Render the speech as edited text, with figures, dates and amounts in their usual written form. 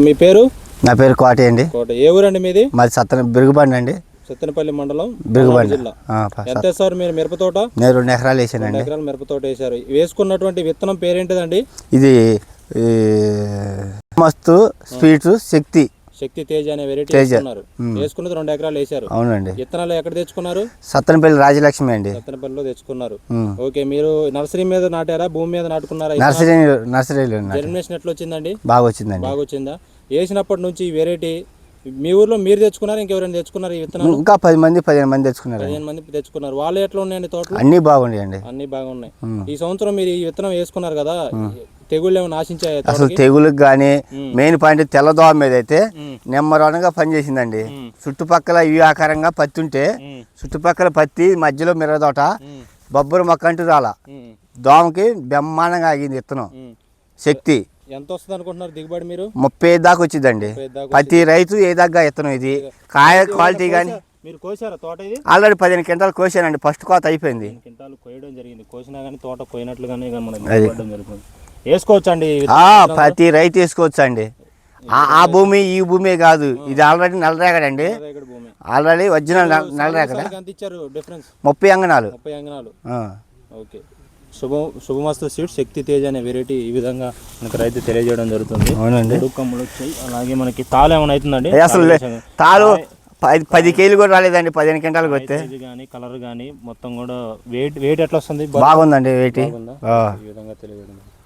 మీ పేరు? నా పేరు కోట అండి. కోట. ఏ ఊరండి మీది? మాది బిరుగుబండి అండి. సత్తెనపల్లి మండలం, బిరుగుబండి జిల్లా. ఎంత వేస్తారు మీరు మిరప తోట? నేను 2 ఎకరాలు వేసానండి. 2 ఎకరాలు మిరప తోట వేసారు. వేసుకున్నటువంటి విత్తనం పేరేంటిదండి? ఇది మస్తు స్వీట్స్ శక్తి శక్తి తేజ అనే వెరైటీ వేసుకున్నారు. వేసుకున్నది 2 ఎకరాలు వేసారు. అవునండి. విత్తనాలు ఎక్కడ తెచ్చుకున్నారు? సత్తెనపల్లి రాజలక్ష్మి అండి. సత్తెనపల్లిలో తెచ్చుకున్నారు. ఓకే, మీరు నర్సరీ మీద నాటారా, భూమి మీద నాటుకున్నారా? నర్సరీలో. జర్మినేషన్ ఎట్లా వచ్చిందండి? బాగా వచ్చిందండి. బాగా వచ్చిందా? వేసినప్పటి నుంచి ఈ వెరైటీ మీ ఊర్లో మీరు తెచ్చుకున్నారు, ఇంకెవరైనా తెచ్చుకున్నారు ఈ విత్తనాలు? ఇంకా 15 మంది తెచ్చుకున్నారు. 15 మంది తెచ్చుకున్నారు. వాళ్ళు ఎట్లా ఉన్నాయండి తోటలు? అన్ని బాగున్నాయండి. అన్ని బాగున్నాయి. ఈ సంవత్సరం మీరు ఈ విత్తనం వేసుకున్నారు కదా, తెగుళ్ళు ఏమైనా ఆశించాయి? అసలు తెగులకు కానీ మెయిన్ పాయింట్ తెల్లదోమ మీద అయితే నెంబర్ 1గా పనిచేసిందండి. చుట్టుపక్కల ఈ ఆకారంగా పత్తి ఉంటే చుట్టుపక్కల పత్తి మధ్యలో మిరదోట బొబ్బరు మొక్క అంటూ రాలా. దోమకి బ్రహ్మాండంగా ఆగింది విత్తనం. శక్తి ఎంత వస్తుంది అనుకుంటున్నారు దిగుబడి మీరు? 35 దాకా వచ్చిందండి. ప్రతి రైతు ఏ దగ్గర విత్తనం. ఇది కాయ క్వాలిటీ కానీ మీరు కోసారా తోట? ఇది ఆల్రెడీ 15 క్వింటాలు కోసానండి. ఫస్ట్ కోత అయిపోయింది. 15 క్వింటాలు కోయడం జరిగింది. కోసినా కానీ తోట కోయినట్లుగానే జరుగుతుంది. వేసుకోవచ్చు అండి, ప్రతి రైతు వేసుకోవచ్చు అండి. ఆ భూమి ఈ భూమి కాదు, ఇది ఆల్రెడీ నల్లరేగడండి. ఆల్రెడీ ఒరిజినల్ నల్లరేగడ. 30 అంగనాలు. ఓకే. శుభమస్తు సీడ్స్ శక్తి తేజ అనే వెరైటీ ఈ విధంగా మనకు రైతు తెలియజేయడం జరుగుతుంది. అవునండి. కొమ్మలు వచ్చాయి. అలాగే మనకి తాలు ఏమైనా అవుతుందండి? అసలు తాలు 10 కేజీలు కూడా రాలేదండి. 15 క్వింటాలకు వస్తే కానీ కలర్ కానీ మొత్తం కూడా వెయిట్ ఎట్లా వస్తుంది? బాగుందండి. వెయిట్ ఈ విధంగా తెలియజేయడం.